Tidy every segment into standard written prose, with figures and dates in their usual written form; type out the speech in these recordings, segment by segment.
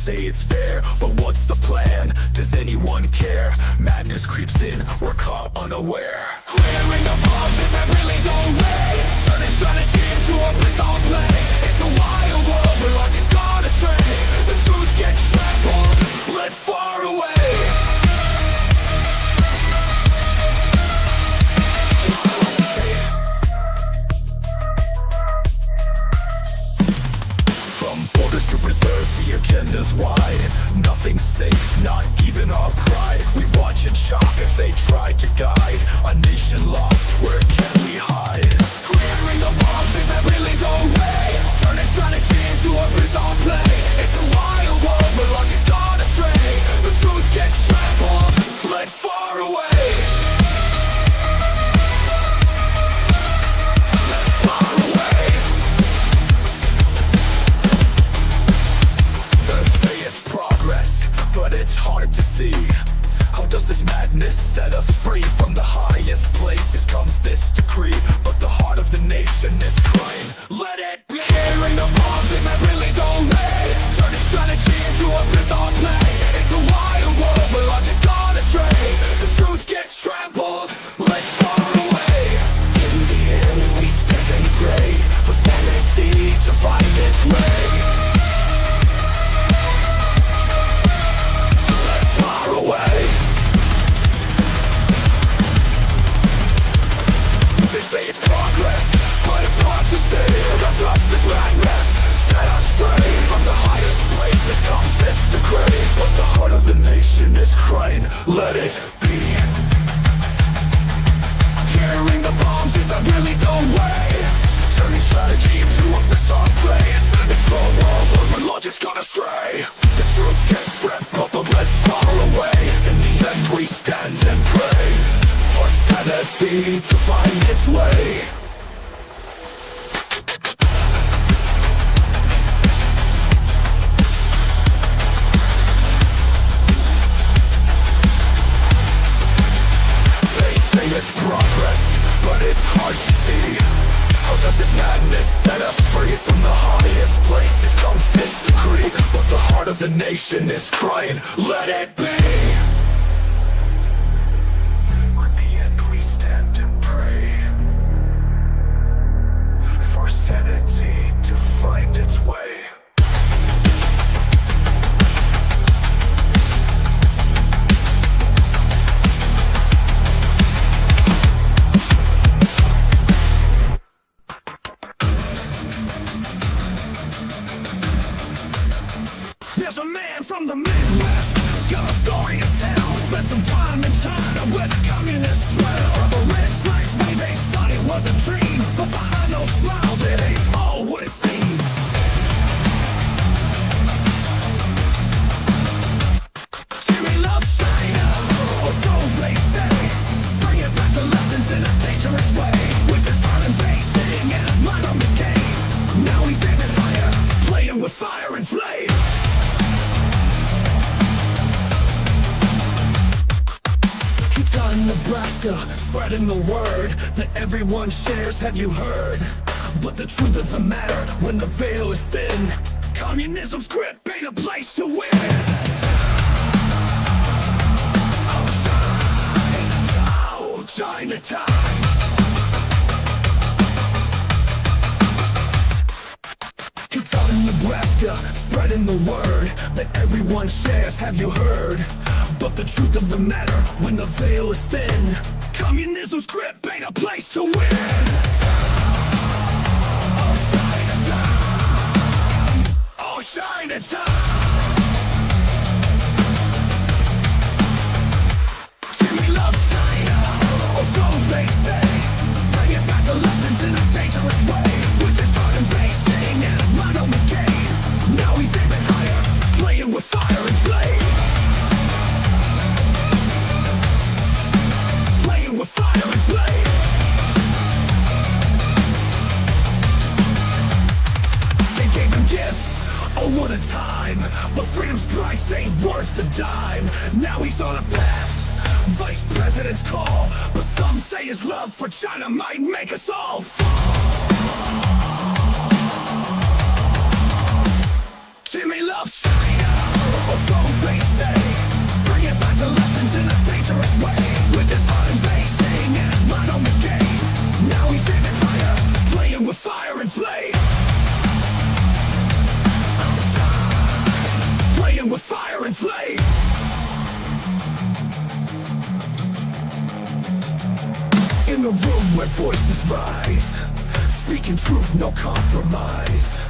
say it's fair, but what's the plan? Does anyone care? Madness creeps in, we're caught unaware. Clearing the bombs is that really don't way. Turning strategy into a bizarre play. It's a wild world where logic's gone astray. The truth gets trampled, led far away. Reserves, the agenda's wide. Nothing's safe, not even our pride. We watch in shock as they try to guide a nation lost, where can we hide? Clearing the bombs is that really the way. Turning strategy into a bizarre play. It's a wild world where logic's gone astray. The truth gets trampled, led far away. It's hard to see. How does this madness set us free? From the highest places comes this decree, but the heart of the nation is crying, let it be. Hearing the bombs is that really the way. Turning strategy into a bizarre play. It's a wild world where logic's gone astray. The truth gets trampled, led far away. In the end we stand and pray for sanity to find its way. They say it's progress, but it's hard to see. The justice madness set us free. From the highest places comes this decree, but the heart of the nation is crying, let it be. Carrying the bombs is that really the way. Turning strategy into a bizarre play. It's the world where logic's gone astray. The truth gets ripped, but the red's far away. In the end we stand and pray for sanity to find its way. They say it's progress, but it's hard to see. How does this madness set us free? From the highest places comes this decree, but the heart of the nation is crying, let it be. Sanity to find its way. There's a man from the Midwest, got a story to tell. Spent some time in China where the communists dwell. The red flags waving, thought it was a dream, but behind those smiles it ain't all what it seems. Jimmy loves China, or so they say. Bringing back the lessons in a dangerous way. With his heart embracing and his mind on the game. Now he's aiming higher, playing with fire and flame. In Nebraska, spreading the word that everyone shares, have you heard? But the truth of the matter, when the veil is thin, communism's grip ain't a place to win. Oh, Chinatown. It's out in Nebraska, spreading the word that everyone shares, have you heard? But the truth of the matter, when the veil is thin, communism's grip ain't a place to win. Oh, Chinatown. Oh, Chinatown. Jimmy loves China, or so they say. Bringing back the lessons in a dangerous way. With his heart embracing and his mind on the game. Now he's aiming higher, playing with fire and flame. With fire and flame. They gave him gifts, oh what a time. But freedom's price ain't worth a dime. Now he's on a path, vice president's call. But some say his love for China might make us all fall. Jimmy loves China. or so they say. Bringing back the lessons in a dangerous way. With his heart embracing and his mind on the game. Now he's aiming higher, playing with fire and flame. Playing with fire and flame. In a room where voices rise, speaking truth, no compromise.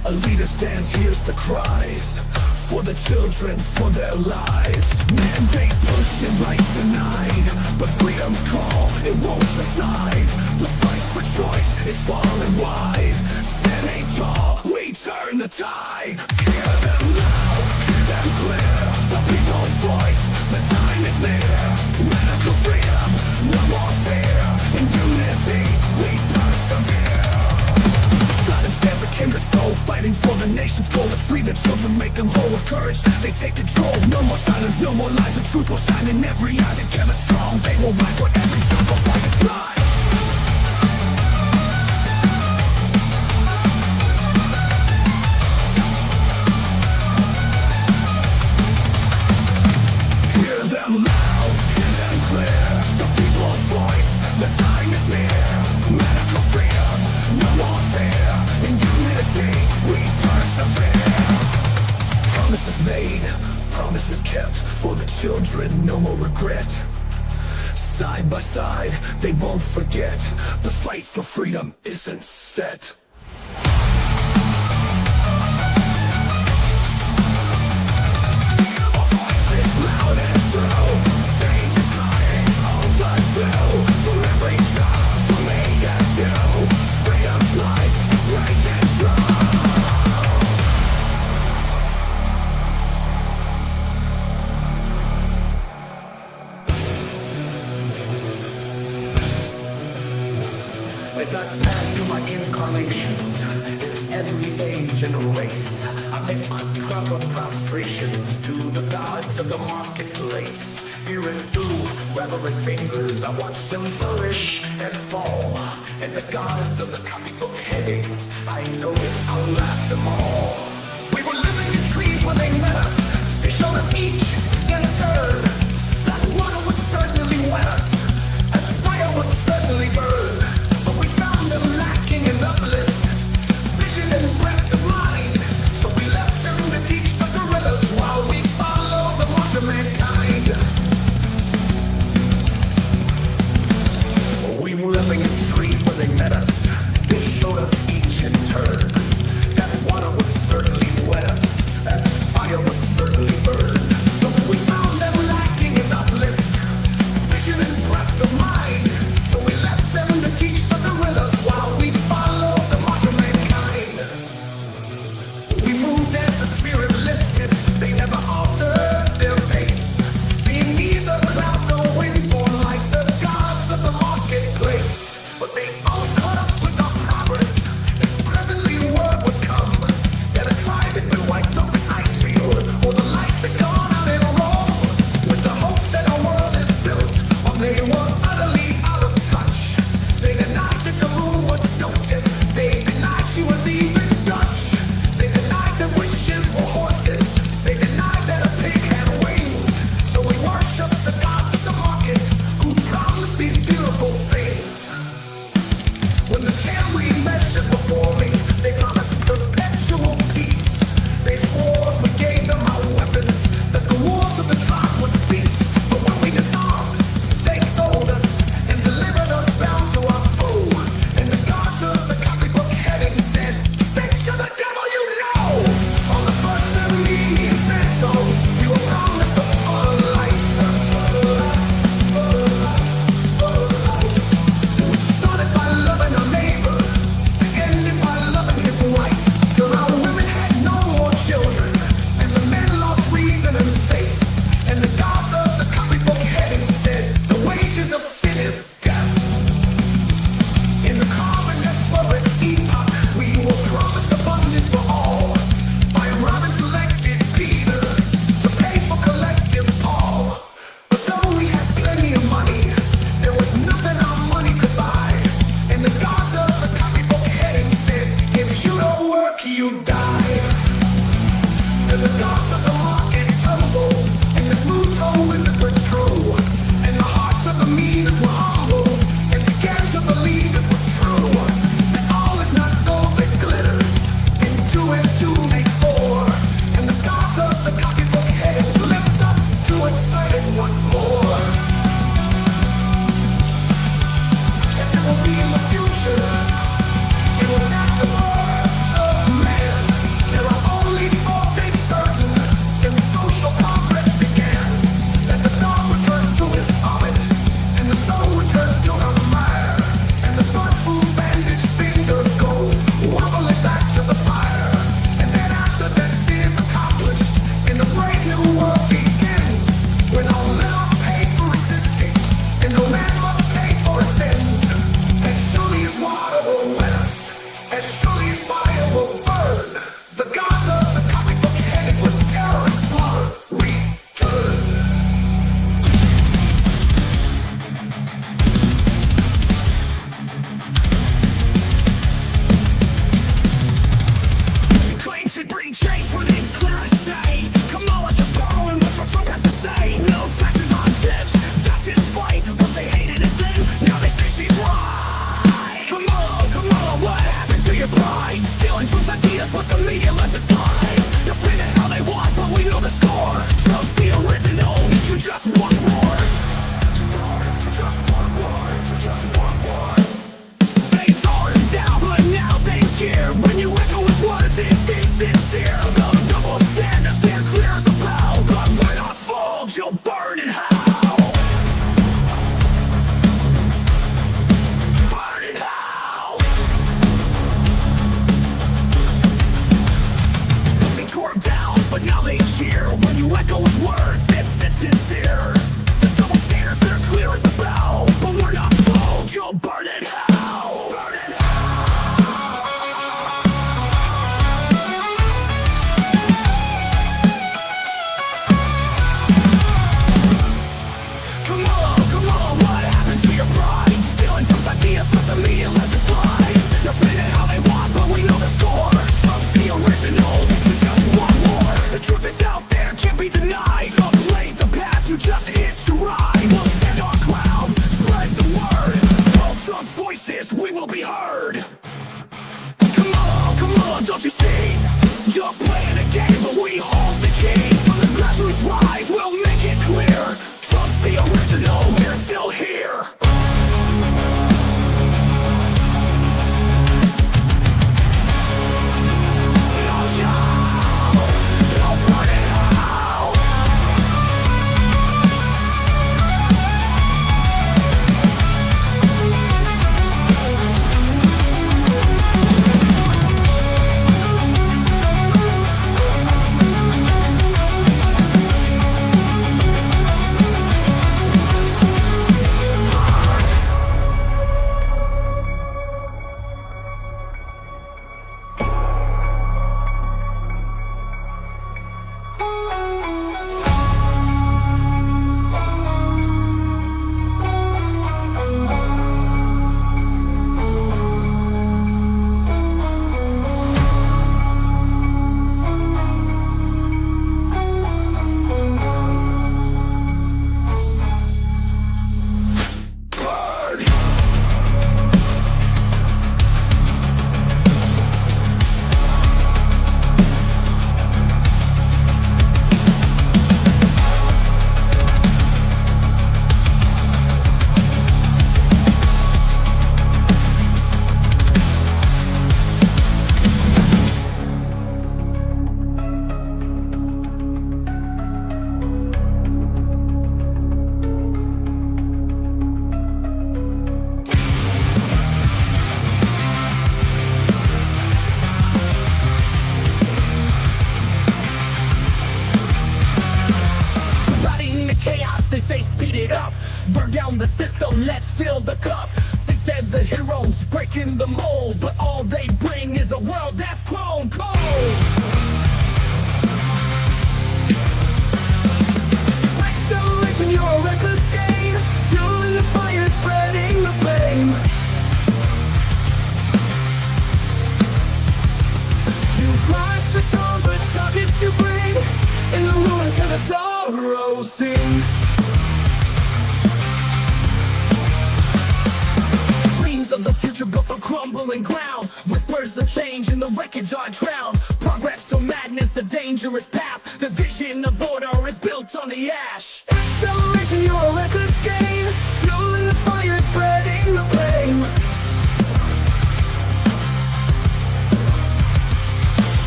A leader stands, hears the cries, for the children, for their lives. Mandates pushed and rights denied, but freedom's call, it won't subside. The fight for choice is falling wide. Standing tall, we turn the tide. Hear them loud, hear them clear. The people's voice, the time is near. Radical freedom, no more fear. In unity, we persevere. Silence stands a kindred soul, fighting for the nation's goal. To free the children, make them whole. With courage, they take control. No more silence, no more lies. The truth will shine in every eye. Together strong, they will rise for every child will fight and try. Hear them loud, hear them clear. The people's voice, the time is near. Medical freedom, no more fear. In unity, we persevere. Promises made, promises kept. For the children, no more regret. Side by side, they won't forget. The fight for freedom isn't set. Our voice is loud and true. Change is coming, overdue. For every child, for me and you. Freedom's light is breaking through. As I pass through my incarnations, in every age and race, I make my proper prostrations to the gods of the marketplace. Peering through reverent fingers, I watch them flourish and fall. And the gods of the copybook headings, I know it's outlast them all. We were living in trees when they met us. They showed us each in turn that water would certainly wet us, as fire would certainly burn. Lacking in uplift, vision and breadth of mind. So we left them to teach the gorillas while we follow the march of mankind. We were living in trees when they met us. They showed us each in turn that water would certainly wet us, as fire would certainly burn. But we found them lacking Burn down the system, let's fill the cup. Think they're the heroes, breaking the mold, but all they bring is a world that's grown cold. Acceleration, you're a reckless gain, fueling the fire, spreading the flame. You cross the dawn, but darkness you bring, in the ruins of the sorrow sing. Dreams of the future built on crumbling ground, whispers of change in the wreckage are drowned. Progress to madness, a dangerous path, the vision of order is built on the ash. Acceleration, you're a reckless gain, fueling the fire, spreading the flame.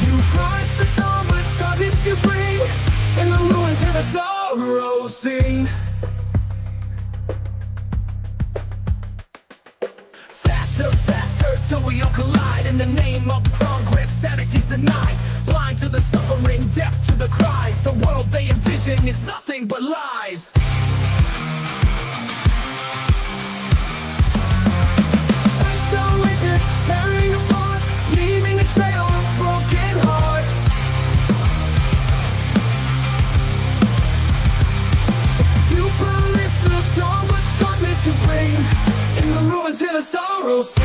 You cross the dawn, but darkness you bring, in the ruins of the sorrow sing. Faster, faster, till we all collide. In the name of progress, sanity's denied. Blind to the suffering, deaf to the cries. The world they envision is nothing but lies. Acceleration, tearing apart, leaving a trail of broken hearts. You promise the dawn, but darkness you bring, in the ruins here the sorrow sing.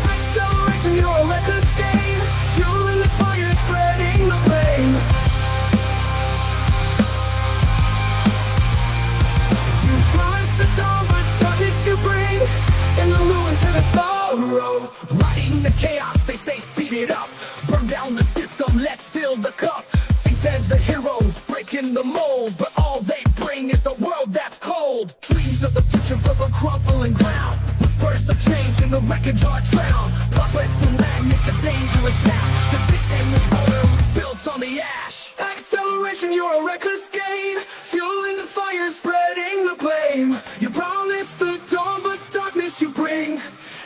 Acceleration, you're a reckless gain, fueling the fire, spreading the flame. You promise the dawn, but darkness you bring, in the ruins of the sorrow. Riding the chaos, they say speed it up. Burn down the system, let's fill the cup. Think they're the heroes, breaking the mold, but all they bring is a world that's cold. Dreams of the future built on crumbling ground, whispers of change in the wreckage are drowned. Progress through madness, a dangerous path, the vision of order is built on the ash. Acceleration, you're a reckless gain, fueling the fire, spreading the flame. You promise the dawn, but darkness you bring,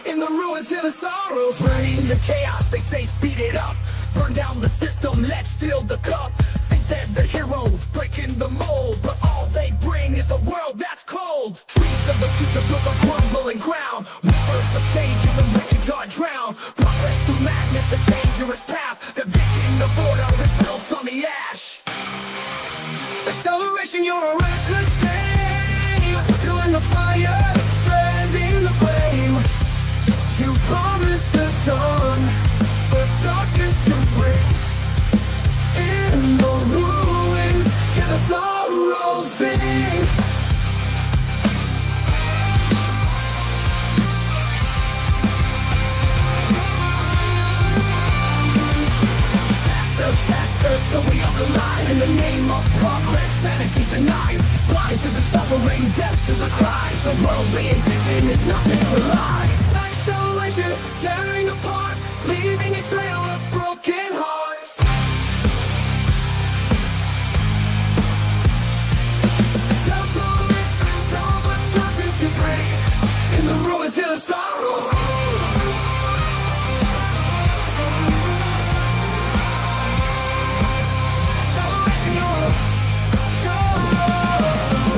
in the ruins here the sorrow reign. The chaos, they say speed it up. Burn down the system, let's fill the cup. Think they're the heroes, breaking the mold, but all they bring is a world that's cold. Dreams of the future built on crumbling ground, whispers of change in the wreckage are drowned. Progress through madness, a dangerous path, the vision of order is built on the ash. Acceleration, you're a reckless game, fueling the fire, spreading the flame. You promise the dawn, but darkness you bring, in the ruins, hear the sorrow sing. Faster, faster, till we all collide. In the name of progress, sanity's denied. Blind to the suffering, deaf to the cries. The world we envision is nothing but lies. Acceleration, tearing apart, leaving a trail of broken hearts. You bring, in the ruins here the sorrow. Acceleration, you're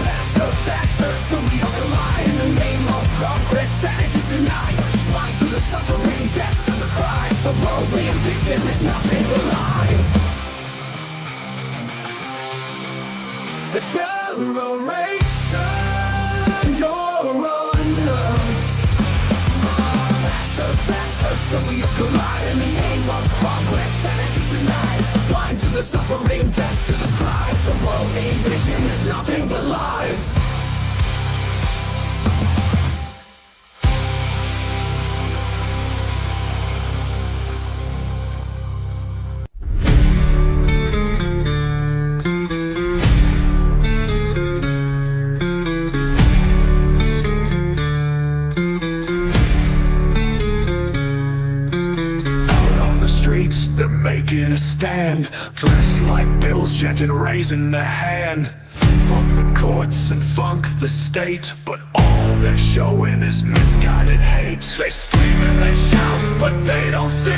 faster, faster, till we all collide. In the name of progress, sanity's denied. Blind to the suffering, deaf to the cries. The world we envision is nothing but lies. Acceleration, you're under. Faster, faster, till we all collide. In the name of progress, sanity's denied. Blind to the suffering, deaf to the cries. The world we envision is nothing but lies. Making a stand, dressed like bills, chanting, raising their hand. Fuck the courts and funk the state, but all they're showing is misguided hate. They scream and they shout, but they don't see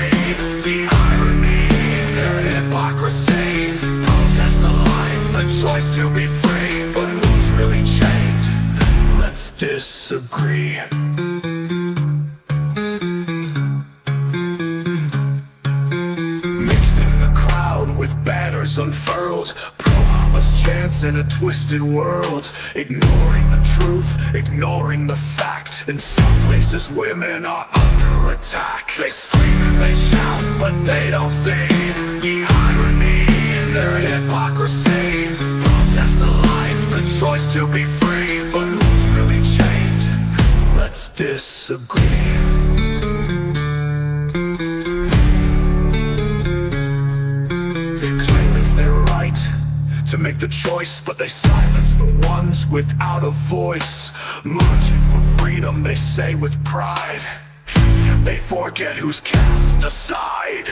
the irony in their hypocrisy. Protest the life, the choice to be free, but who's really chained? Let's disagree. Mixed in the crowd with banners unfurled, pro-Hamas chants in a twisted world, ignoring the truth, ignoring the fact. In some places women are under attack. They scream and they shout, but they don't see the irony in their hypocrisy. Protest the life, the choice to be free, but who's really chained? Let's disagree. To make the choice, but they silence the ones without a voice. Marching for freedom, they say with pride, they forget who's cast aside.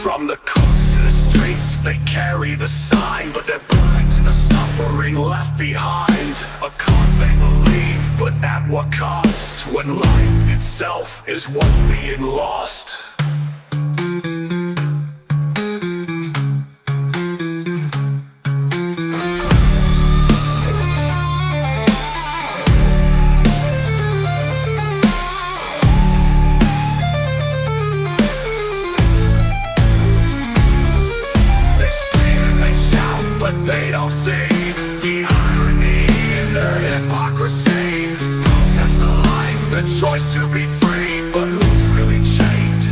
From the coast to the streets, they carry the sign, but they're blind to the suffering left behind. A cause they believe, but at what cost? When life itself is what's being lost. They don't see the irony in their hypocrisy. Protest the life, the choice to be free, but who's really chained?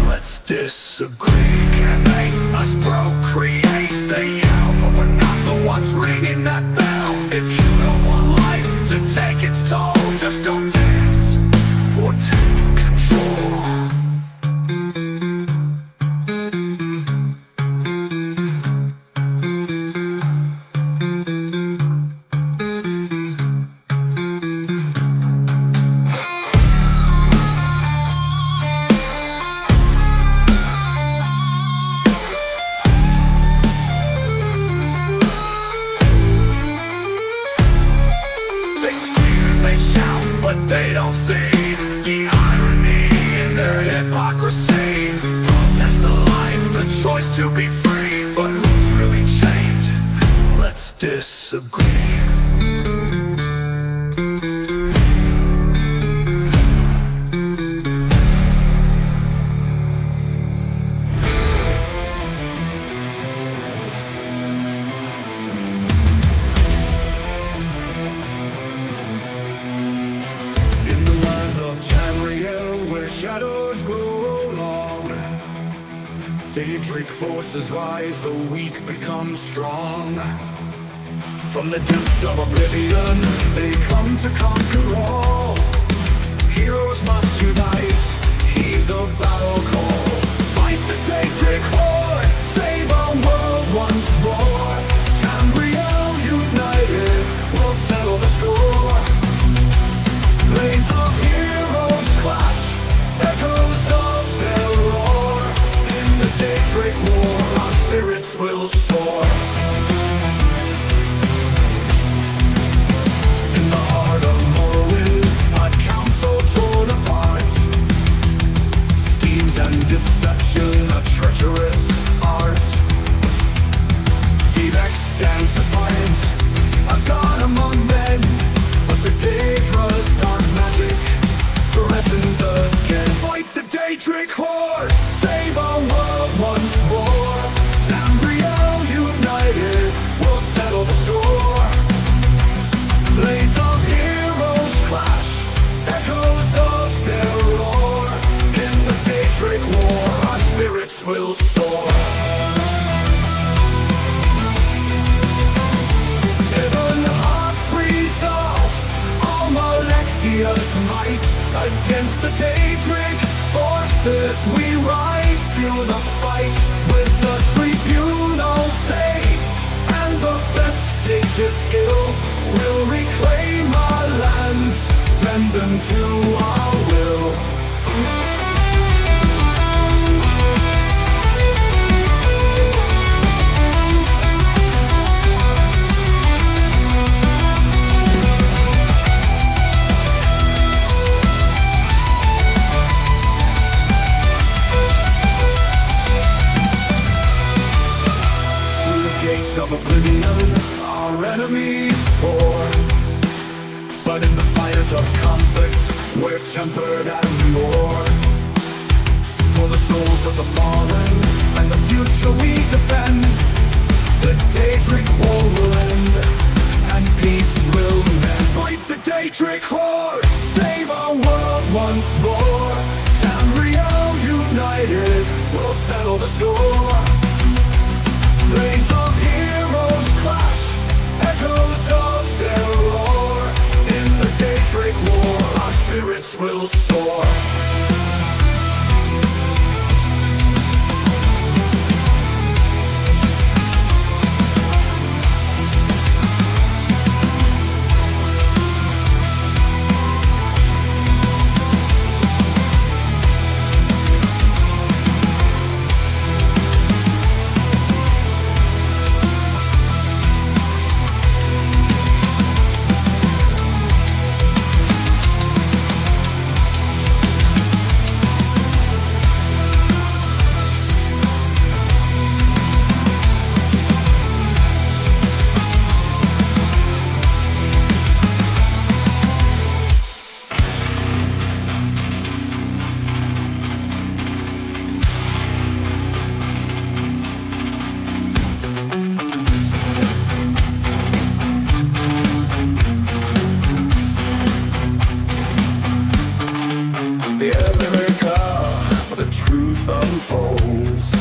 Let's disagree. Can make us procreate? They yell, but we're not the ones ringing that bell. If you don't want life to take its toll, just don't dance or take control. But they don't see the irony in their hypocrisy. Protest the life, the choice to be free, but who's really chained? Let's disagree. Shadows grow long, Daedric forces rise, the weak become strong. From the depths of oblivion, they come to conquer all. Heroes must unite, heed the battle call. Fight the Daedric horde, save our world once more. Tamriel united, will settle the score. Blades of heroes clash, echoes of their roar. In the Daedric War, our spirits will soar. In the heart of Morrowind, a council torn apart. Schemes and deception, a treacherous art. Vivek stands defiant, a god among men, but the Daedra's dark magic threatens again. Fight the Daedric horde, save our world once more. Tamriel united, will settle the score. Blades of heroes clash, echoes of their roar. In the Daedric War, our spirits will soar. Heaven hearts resolve, all Malexia's might. Against the Daedric forces we rise to the fight. With the tribunal say, and the vestigious skill, we'll reclaim our lands, bend them to our will. gates of oblivion our enemies pour, but in the fires of conflict we're tempered and pure. For the souls of the fallen and the future we defend, the Daedric War will end and peace will mend. Fight the Daedric horde, save our world once more. Tamriel united will settle the score. Blades of heroes clash, echoes of their roar. In the Daedric War, our spirits will soar. Unfolds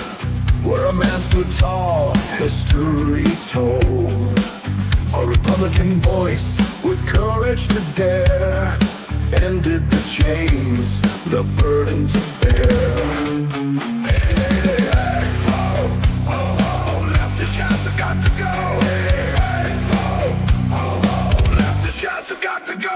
where a man stood tall, history told. A Republican voice with courage to dare ended the chains, the burden to bear. Hey, hey, hey, oh, oh, oh, leftist shots have got to go. Hey, hey, oh, oh, oh, leftist shots have got to go.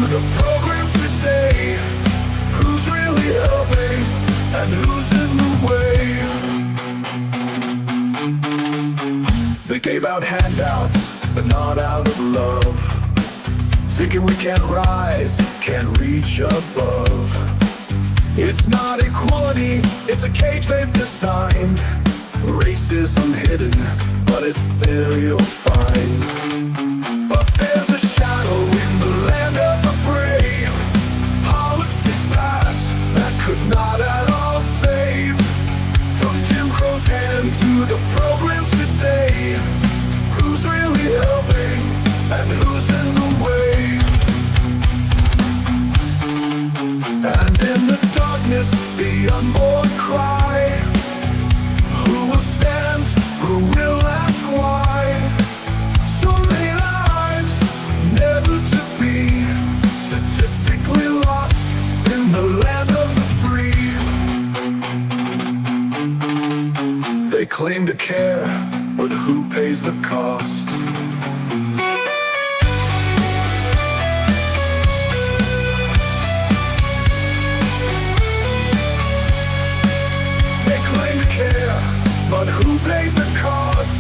The programs today, who's really helping and who's in the way? They gave out handouts, but not out of love, thinking we can't rise, can't reach above. It's not equality, it's a cage they've designed. Racism hidden, but it's there you'll find. But there's a shadow in the land of the brave. Policies passed that could not at all save. From Jim Crow's hand to the programs today, who's really helping and who's in the way? And in the darkness, the unborn cry, who will stand, who will ask why? So many lives never to be statistically lost in the land of the free. They claim to care, but who pays the cost? They claim to care, but who pays the cost?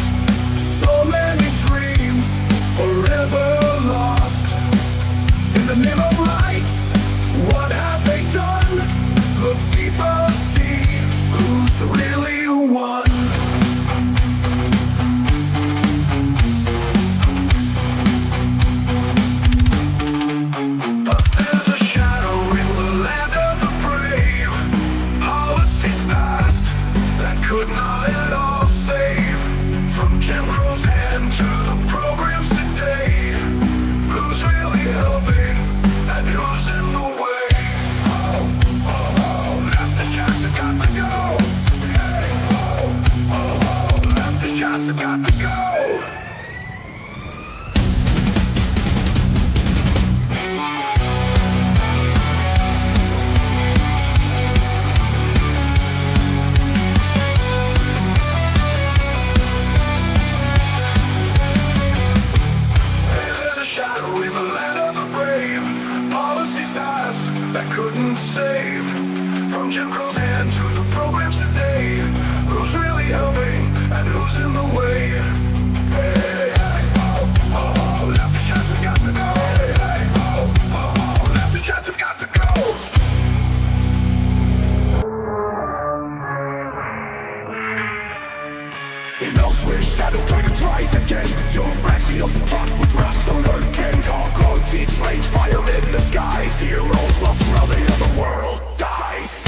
So many dreams forever lost. In the name of rights, what have they done? Look deeper, see who's really won. But there's a shadow in the land of the brave. Policies passed that could not at all save. From Jim Crow's hand to the programs today, who's really helping and who's in the way? Oh, oh, oh, leftist shots have got to go. Hey, oh, oh, oh, leftist shots have got to go. Shadow in the land of the brave. Policies passed that couldn't save. From Jim Crow's hand to the programs today. elsewhere, shadow dragon tries again. Your axios plot with wrath alert. King Kong teach range fire in the skies. Heroes must rally and the world dies.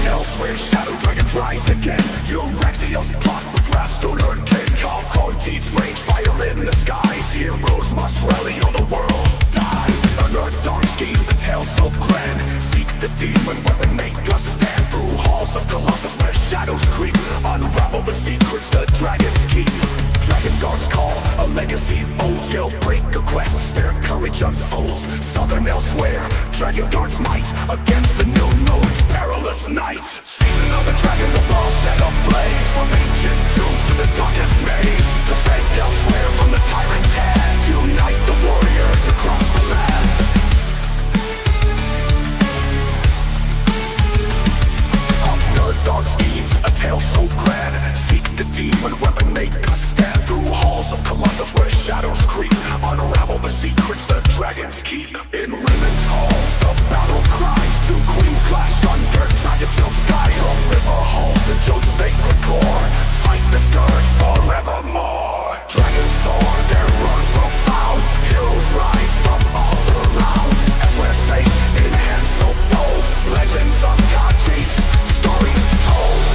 Elsewhere, shadow dragon tries again. Your axios plot with wrath alert. King Kong teach range fire in the skies. Heroes must rally or the world dies. Unearth dark schemes and tales so grand. Seek the demon weapon, make us stand through halls of Colossus where shadows creep. Unravel the secrets the dragons keep. Dragon guards call, a legacy old. Jailbreak a quest, their courage unfolds. Southern elsewhere, dragon guards might against the new moon's perilous night. Season of the dragon, the world set ablaze. From ancient tombs to the darkest maze. Defend elsewhere from the tyrant's hand. Unite the warriors across the land. Unearth dark schemes, a tale so grand. Seek the demon weapon, make us stand through halls of Colossus where shadows creep. Unravel the secrets the dragons keep. In women's halls, the battle cries. Two queens clash under dragon-filled sky. From river hall to Jode's sacred core. Fight the scourge forevermore. Dragons soar, their roars profound. Heroes rise from all around. As we're fate in hands so bold. Legends of Khajiit, stories told.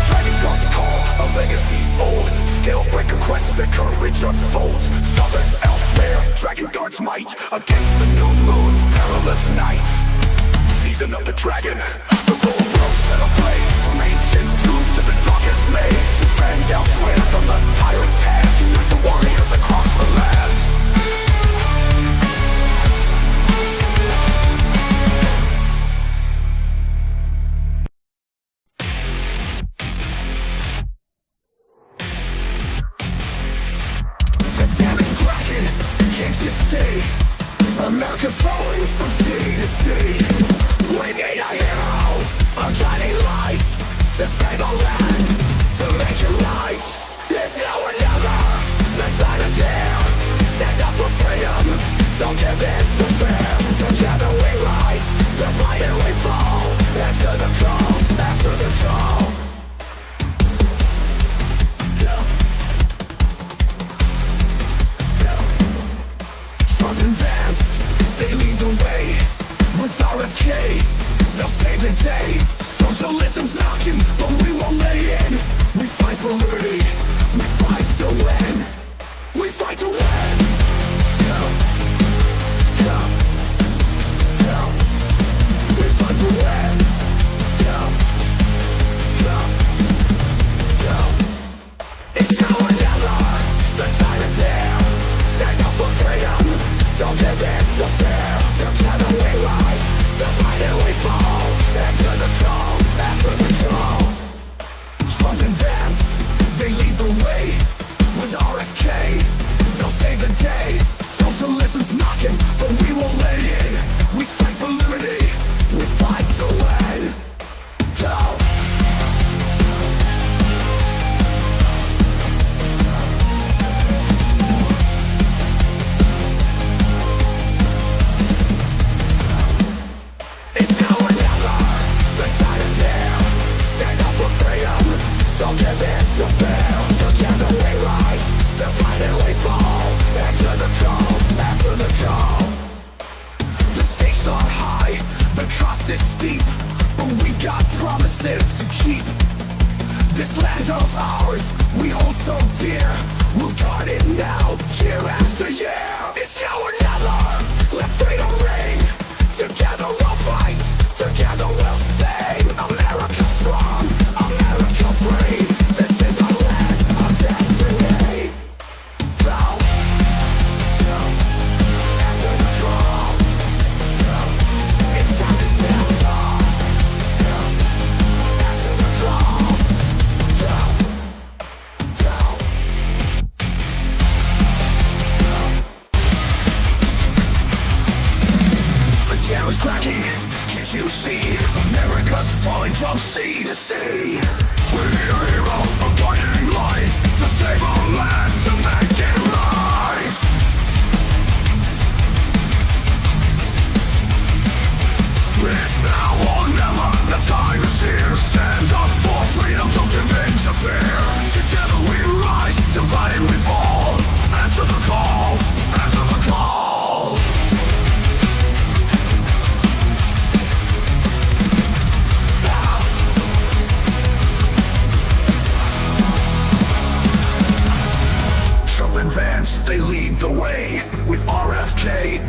Dragon guards call, a legacy old. Scale breaker quest, their courage unfolds. Southern elsewhere, dragon guards might against the new moon's perilous night. Season of the dragon, the whole world set ablaze. From ancient tombs to the darkest maze. Defend elsewhere from the tyrant's hand. Unite the warriors across the land. The damning dragon, can't you see? America's flowing from sea to sea. We need a hero, a guiding light, to save our land, to make it right. It's now or never, the time is here. Stand up for freedom, don't give in to fear. Together we rise, divided we fall. Answer the call, answer the call. Southern vans, they lead the way. With RFK, they'll save the day. Socialism's knocking, but we won't lay in. We fight for liberty.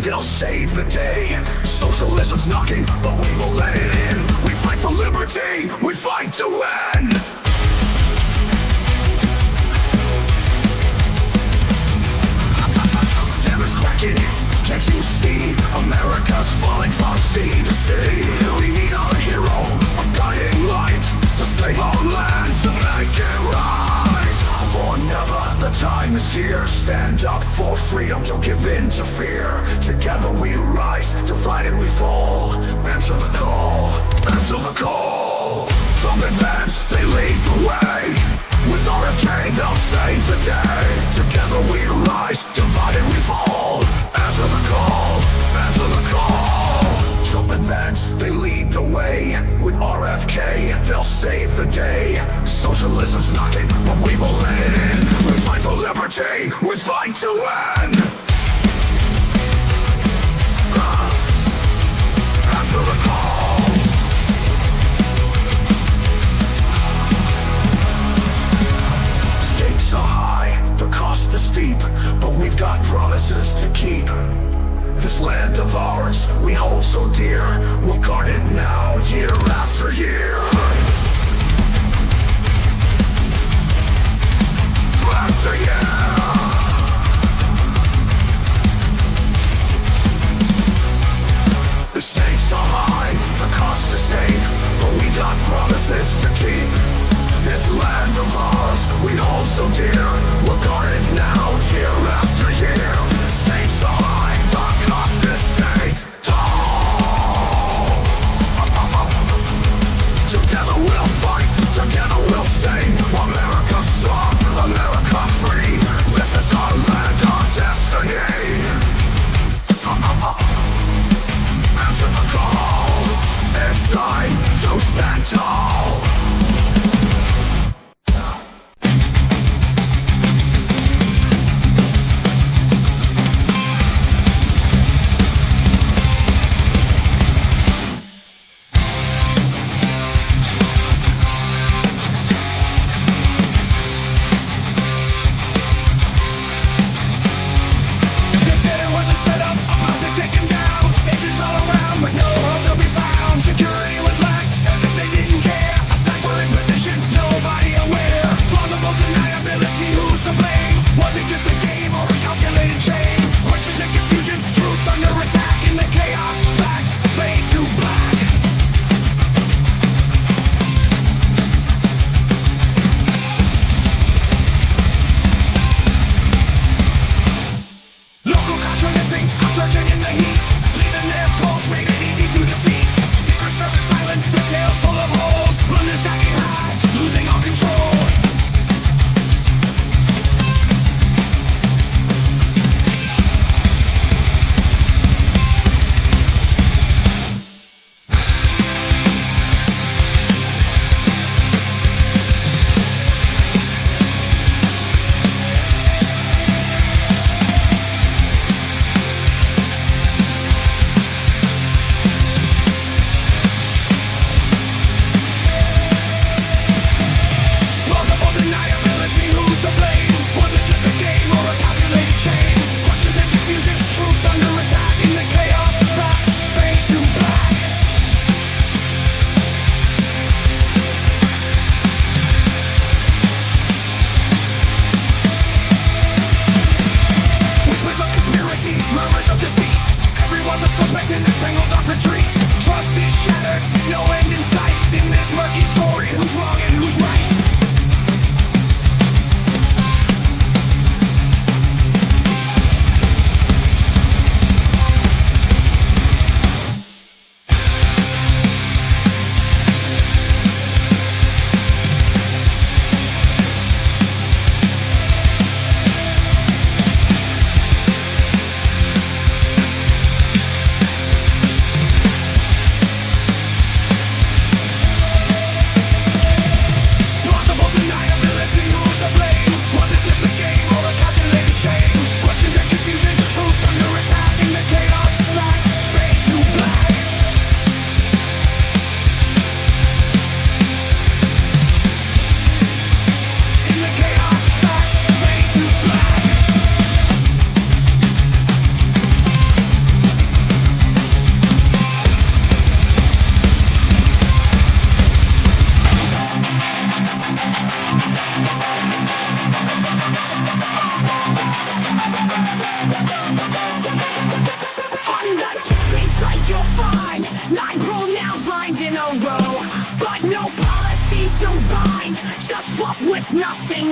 they'll save the day. Socialism's knocking, but we will let it in. We fight for liberty, we fight to win. Terror's cracking, can't you see? America's falling from sea to sea. We need our hero, a guiding light, to save our land, to make it right. Or never, the time is here. Stand up for freedom, don't give in to fear. Together we rise, divided we fall. Answer the call, answer the call. Trumpet bands, they lead the way. With RFK, they'll save the day. Together we rise, divided we fall. Answer the call, answer the call. Trumpet bands, they lead the way. With RFK, they'll save the day. Socialism's knocking, but we will let it in. We fight for liberty, we fight to win. Answer the call. Stakes are high, the cost is steep, but we've got promises to keep. This land of ours, we hold so dear. We'll guard it now, year after year. After year. The stakes are high, the cost is steep, but we got promises to keep. This land of ours, we hold so dear. We'll guard it now, year after year. Stakes are high, the cost is steep. Together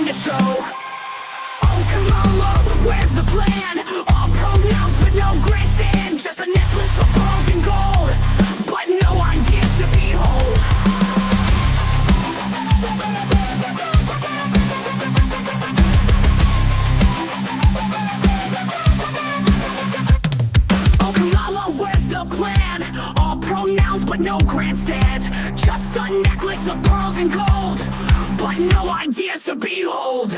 nothing to show. Oh, come on, love, where's the plan? All pronouns but no grandstand. Just a necklace of pearls and gold, but no ideas to behold. Oh, come on, love, where's the plan? All pronouns but no grandstand. Just a necklace of pearls and gold, but no ideas to behold.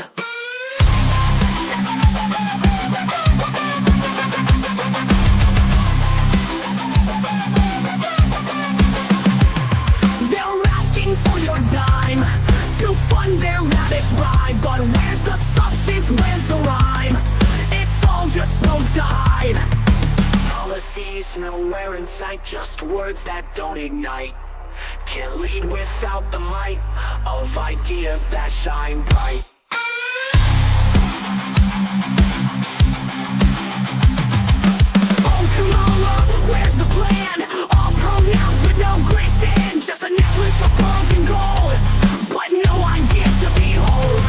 They're asking for your dime to fund their lavish ride, but where's the substance, where's the rhyme? It's all just smoke to hide. Policies nowhere in sight, just words that don't ignite. Can't lead without the might of ideas that shine bright. Oh, come on, love, where's the plan? All pronouns but no grandstand. Just a necklace of pearls and gold, but no ideas to behold.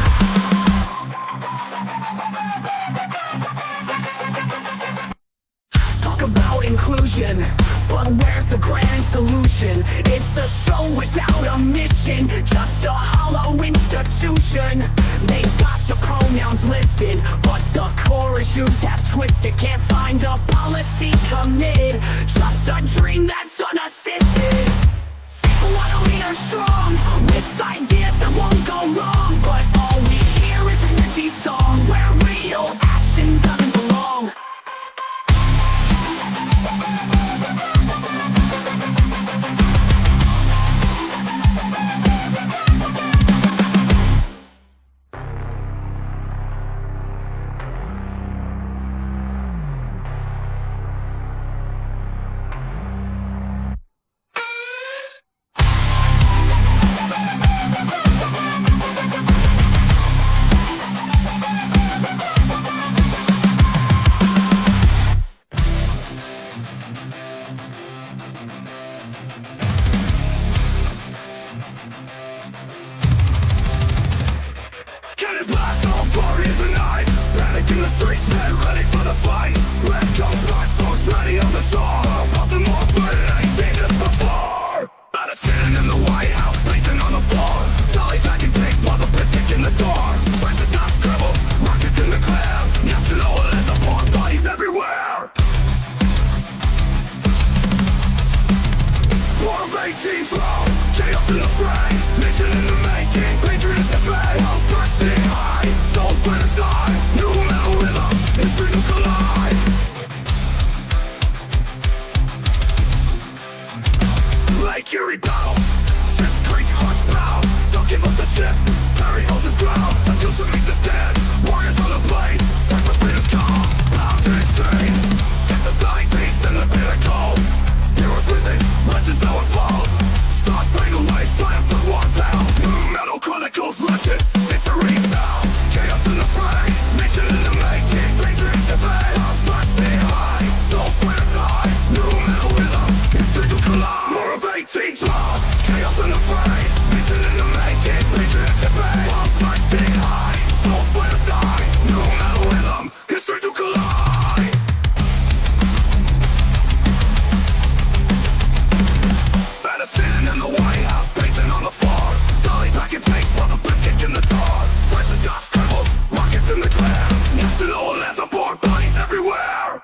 Talk about inclusion, but where's the grand solution? It's a show without a mission, just a hollow institution. They've got the pronouns listed, but the core issues have twisted. Can't find a policy committed, just a dream that's unassisted. People want a leader strong, with ideas that won't go wrong, but all we hear is an empty song, where real action doesn't belong. Streets men ready for the fight. Red coats, black folks ready on the shore. Baltimore, but it ain't seen this before. Madison in the White House, pacing on the floor. Dolly packing pigs while the Brits kick in the door. Francis got scribbles, rockets in the clam. National and the born bodies everywhere. War of 18 drowned, chaos in the fray. Nation in the making, patriots at bay. House bursting high, souls when to die. New metal rhythm, history to collide. Lake Erie battles, ships creak, hearts pound. Don't give up the ship, Perry holds his ground. Until we meet the stand, warriors on the blades. Fight for freedom's calm, bound in chains. Get the side peace in the bitter cold. Heroes risen, legends now unfold. Star spangled waves, triumphant wars held. New metal chronicles legend, history tells. Chaos in the fray, nation in the making. Patriots at bay, house bursting high. Souls swear to die, new metal rhythm, history to collide. War of 18 drowned, chaos in the fray. Nation in the making, patriots at bay. House bursting high, souls swear to die. New metal rhythm, history to collide. Madison in the White House, pacing on the floor. Dolly packing pigs while the Brits kick in the door. Francis got scribbles, rockets in the clam. National and the born bodies everywhere.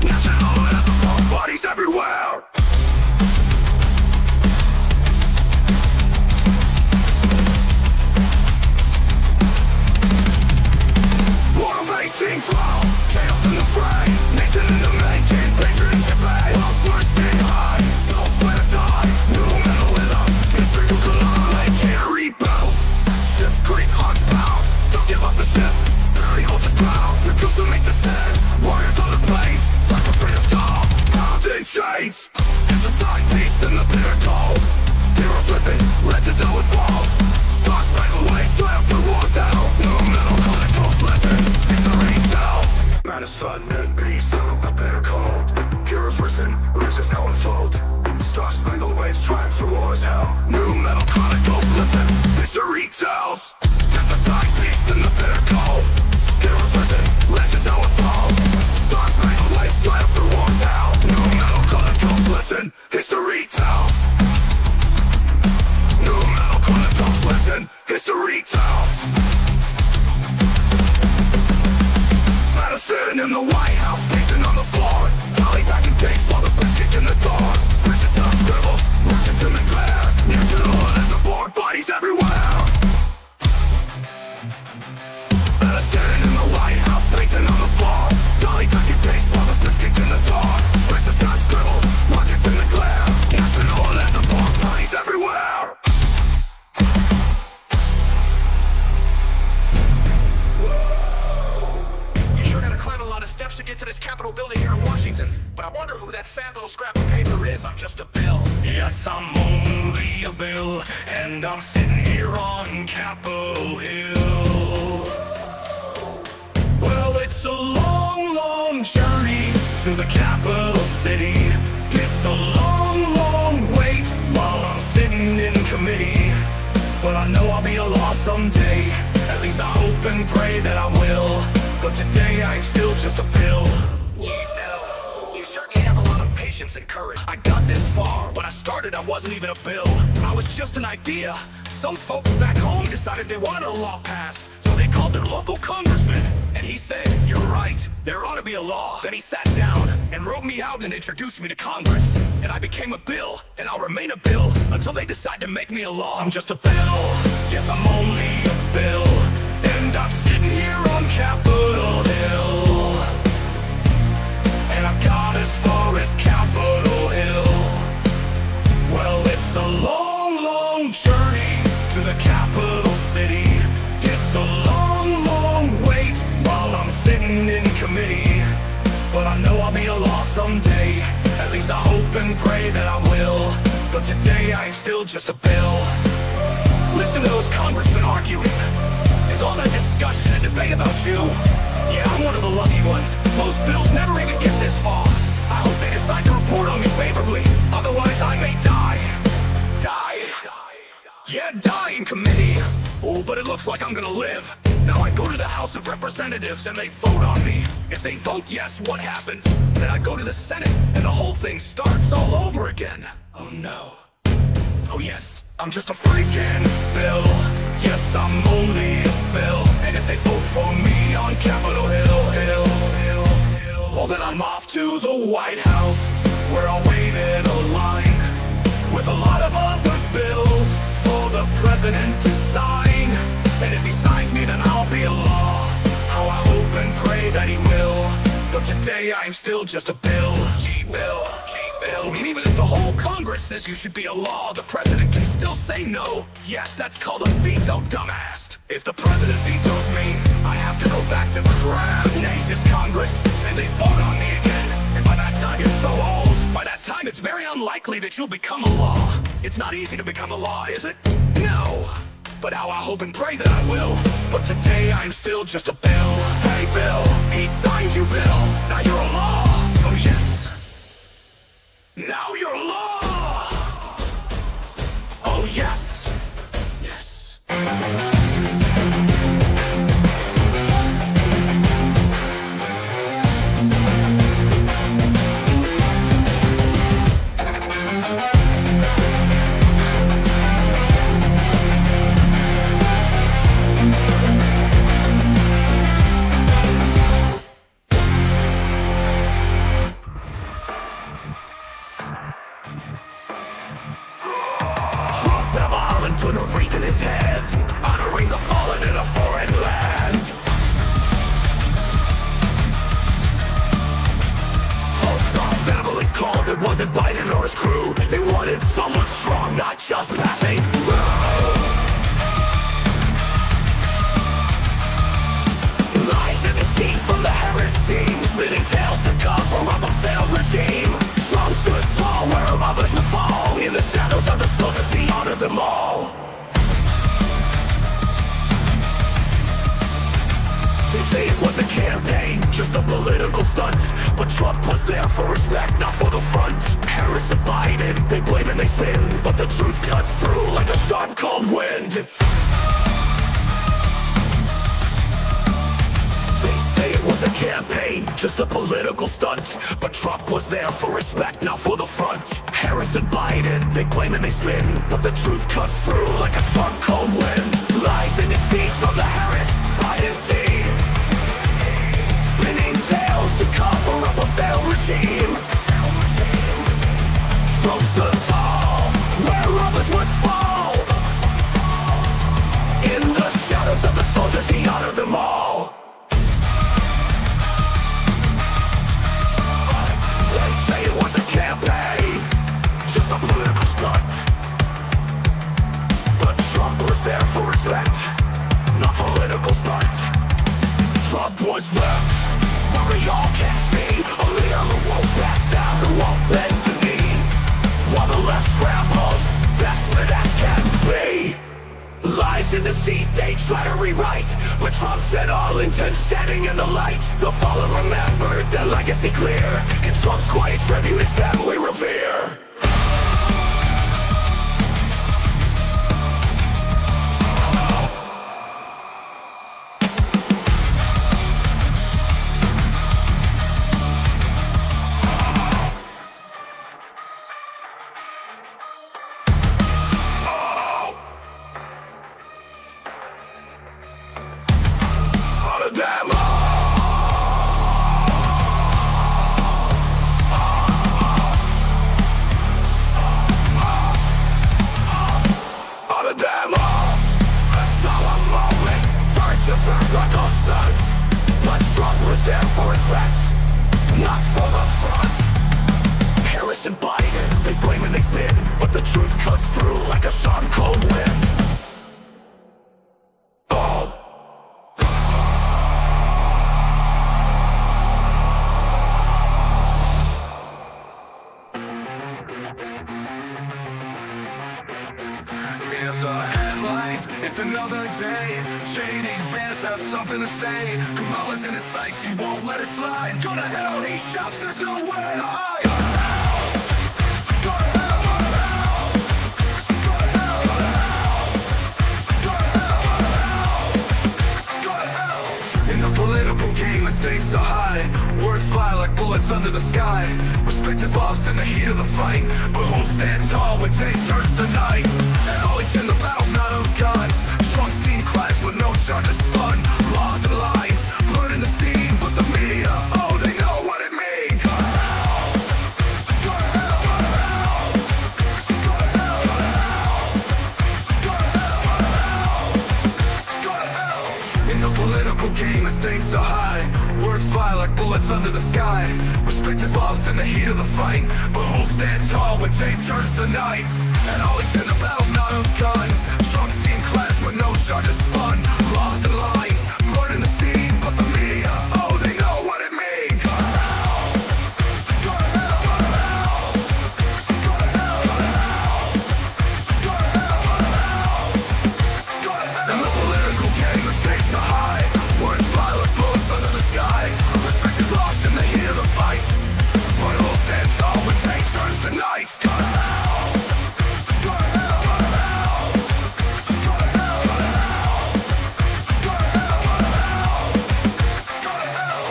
National and the born bodies everywhere. War of 18 drowned, chaos in the fray. Nation in the making, patriots at bay. Walls bursting high, souls swear to die. New metal rhythm, history to collide. Lake Erie battles, ships creak, hearts pound. Don't give up the ship, Perry holds his ground. The girls who make the stand, warriors on the plains. Fight for freedom's call, bound in chains. Emphasize peace in the bitter cold. Heroes risen, legends now unfold. Star spangled waves, triumphant wars held. New metal chronicles listen, history tells. Madison and peace, a bitter cold. Heroes risen, legends now unfold. Star-spangled waves triumph through war's hell. New metal chronicles, listen, history tells. Emphasize peace in the bitter cold. Heroes risen, legends now unfold. Star-spangled waves triumph through war's hell. New metal chronicles, listen, history tells. New metal chronicles, listen, history tells. Madison in the White House, pacing on the floor. Dolly back in days while the Brits kicked in the door. French's house scribbles, Washington and Claire. National and the board, bodies everywhere. Madison in the White House, pacing on the floor. Dolly back in days while the Brits kicked in the door. French's house scribbles, Washington and Claire. National and the board, bodies everywhere. Steps to get to this Capitol building here in Washington. But I wonder who that sad little scrap of paper is. I'm just a bill. Yes, I'm only a bill, and I'm sitting here on Capitol Hill. Well, it's a long, long journey to the capital city. It's a long, long wait while I'm sitting in committee. But I know I'll be a law someday. At least I hope and pray that I will. But today I'm still just a pill. You certainly have a lot of patience and courage. I got this far. When I started, I wasn't even a bill. I was just an idea. Some folks back home decided they wanted a law passed, so they called their local congressman. And he said, "You're right, there ought to be a law." Then he sat down and wrote me out and introduced me to Congress. And I became a bill, and I'll remain a bill until they decide to make me a law. I'm just a bill. Yes, I'm only a bill. And I'm sitting here on Capitol Hill. And I've got as far as Capitol Hill. Well, it's a long, long journey to the capital city. It's a long, long wait while I'm sitting in committee. But I know I'll be a law someday. At least I hope and pray that I will. But today I'm still just a bill. Listen to those congressmen arguing. Is all that discussion and debate about you? Yeah, I'm one of the lucky ones. Most bills never even get this far. I hope they decide to report on me favorably. Otherwise I may die. Yeah, die in committee. Oh, but it looks like I'm gonna live. Now I go to the House of Representatives and they vote on me. If they vote yes, what happens? Then I go to the Senate and the whole thing starts all over again. Oh no. Oh yes, I'm just a freaking bill. Yes, I'm only a bill. And if they vote for me on Capitol Hill, well then I'm off to the White House, where I'll wait in a line with a lot of other bills for the president to sign. And if he signs me, then I'll be a law. How I hope and pray that he will. But today I'm still just a bill. G-bill. I mean, even if the whole Congress says you should be a law, the president can still say no. Yes, that's called a veto, dumbass. If the president vetoes me, I have to go back to crap nation's Congress, and they vote on me again. And by that time you're so old, by that time it's very unlikely that you'll become a law. It's not easy to become a law, is it? No. But how I hope and pray that I will. But today I'm still just a bill. Hey Bill, he signed you, Bill. Now you're a law. Oh yes. Now you're a law! Oh yes! Yes! Arlington a wreath in his head, honoring the fallen in a foreign land. All strong families called, it wasn't Biden or his crew. They wanted someone strong, not just passing through. Lies and deceit from the heresy, spinning tales to come from a failed regime. Some stood tall where others would fall. In the shadows of the soldiers he honored them all. They say it was a campaign, just a political political stunt. But Trump was there for respect, not for the front. Harris and Biden, they blame and they spin, but the truth cuts through like a sharp cold wind. They say it was a campaign, just a political stunt. But Trump was there for respect, not for the front. Harris and Biden, they claim and they spin, but the truth cuts through like a sharp cold wind. Lies and deceit from the Harris Biden team, spinning tales to cover up a failed regime. Trump stood tall where others would fall. In the shadows of the soldiers, he honored them all. They say it was a campaign, just a political stunt. But Trump was there for respect, not political stunt. Trump was wept, where we all can see a leader who won't back down, who won't bend the knee, while the left scrambles, desperate as can be. Lies and deceit they try to rewrite, but Trump said Arlington standing in the light. The fallen remembered, their legacy clear. In Trump's quiet tribute, it's them we revere. There for respect, not for the front. Harris and Biden, they blame and they spin, but the truth cuts through like a sharp cold wind. It's another day. Shady Vance has something to say. Kamala's in his sights, he won't let it slide. Go to hell, he shouts, there's no way to hide. Go to hell. Go to hell. Go to hell. Go to hell. Go to hell. Go to hell. In the political game, the stakes are high. Words fly like bullets under the sky. Respect is lost in the heat of the fight, but who'll stand tall when day turns to night? At Arlington, the battle's not of guns. Trump's team clashed with no charges spun. Laws and lies put in the scene, but the media, oh, they know what it means. Go to hell. Go to hell. Go to hell. Go to hell. Go to hell. Go to hell. In the political game, the stakes are high. Words fly like bullets under the sky. Respect is lost in the heat of the fight, but who'll stand tall when day turns to night? At Arlington, the battle's not of guns. Trump's team clashed with no charges spun. Laws and lies put in the scene, but the media, oh, they know what it means. Go to hell. Go to hell. Go to hell. Go to hell. Go to hell. Go to hell. Go to hell. In the political game, the stakes are high. Words fly like bullets under the sky. Respect is lost in the heat of the fight, but who'll stand tall when day turns to night? Go to hell. Go to hell. Go to hell. Go to hell. Go to hell. Go to hell.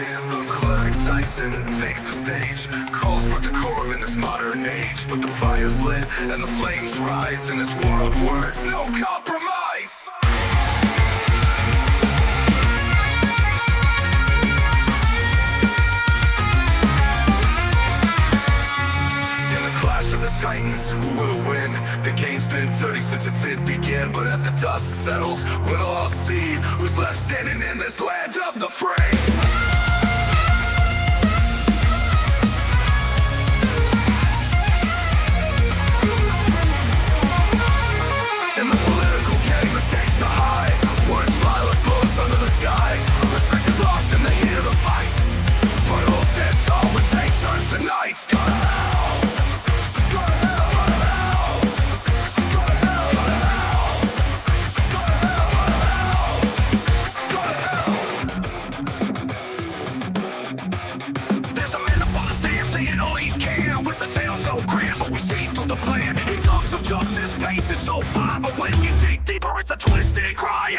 And the clerk Tyson takes the stage, calls for decorum in this modern age, but the fire's lit and the flames rise in this war of words, no compromise. Titans, who will win? The game's been dirty since it did begin, but as the dust settles, we'll all see who's left standing in this land of the free. In the political game, the stakes are high. Words fly like bullets under the sky. Respect is lost in the heat of the fight, but who'll stand tall when day turns to night? Go to hell. Go to hell. the tale so grand, but we see through the plan. He talks of justice, paints it so fine, but when you dig deeper, it's a twisted cry.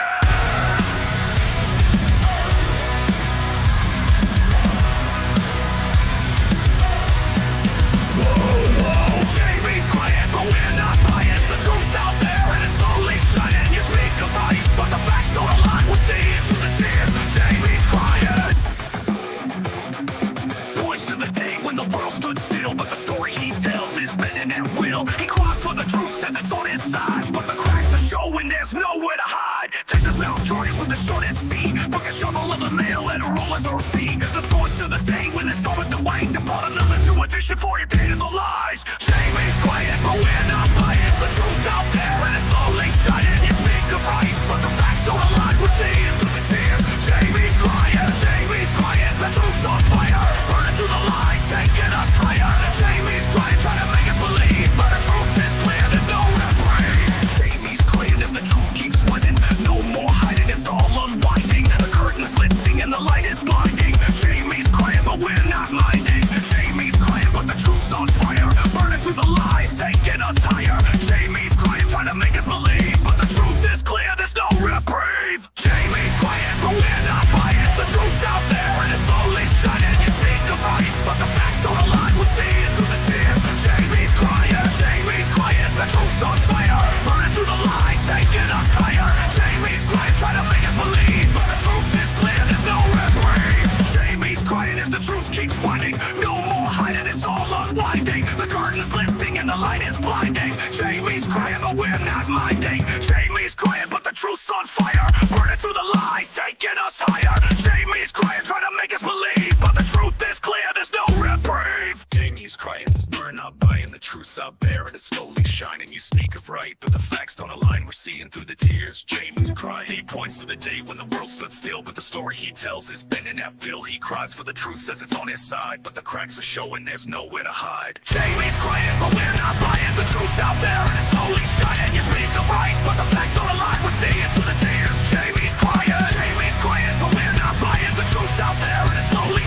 Jamie's quiet, but we're not buying. The truth's out there and it's slowly shining. You speak of right, but the facts don't align. We'll see it through the tears. Jamie's crying. Points to the day when the world stood still, but the story he tells is bending at will. He cries for the truth, says it's on his side, but the cracks are showing there's nowhere to hide. Texas Mount Jordan's with the shortest sea, book a shovel of the nail and a roll as our feet. The scores to the day when it's all with the weight, and put another to addition for your day to the lies. Jamie's quiet, but we're not buying. The truth's out there and it's slowly shining. You speak of right, but the facts don't align. We're seeing through the tears. Jamie's quiet, the truth's on fire, burning through the lies, taking us higher. Jamie's crying, trying to make us believe, but the truth is clear, there's no reprieve. Jamie's crying as the truth keeps winning. No more hiding, it's all unwinding. The curtain's lifting and the light is blinding. Jamie's crying, but we're not minding. Jamie's crying, but the truth's on fire, burning through the lies, taking us higher. Jamie's crying, trying to make us believe, but the truth is clear, there's no reprieve. Jamie's quiet, but we're not buying. The truth's out there and it's slowly shining. You speak of right, but the facts don't align. We'll see it through the tears. Jamie's quiet, the truth's on fire, burning through the lies, taking us higher. Jamie's crying, trying to make us believe, but the truth is clear, there's no reprieve. Jamie's crying as the truth keeps winding. No more hiding, it's all unwinding. The curtain's lifting and the light is blinding. Jamie's crying, but we're not minding. Jamie's crying, but the truth's on fire, burning through the lies, taking us higher. Jamie's crying, trying to make us believe, but the truth is clear, there's no reprieve. Jamie's crying, we're not buying. The truth's out there and it's slowly shining. You speak of right, but the facts don't align. We're seeing through the tears. Jamie's crying. He points to the day when the world stood still, but the story he tells is bending at will. He cries for the truth, says it's on his side, but the cracks are showing there's nowhere to hide. Jamie's crying, but we're not buying. The truth's out there and it's slowly shining. You speak of right, but the facts don't align. We're seeing through the tears. Jamie's quiet, but we're not buying. The truth's out there and it's slowly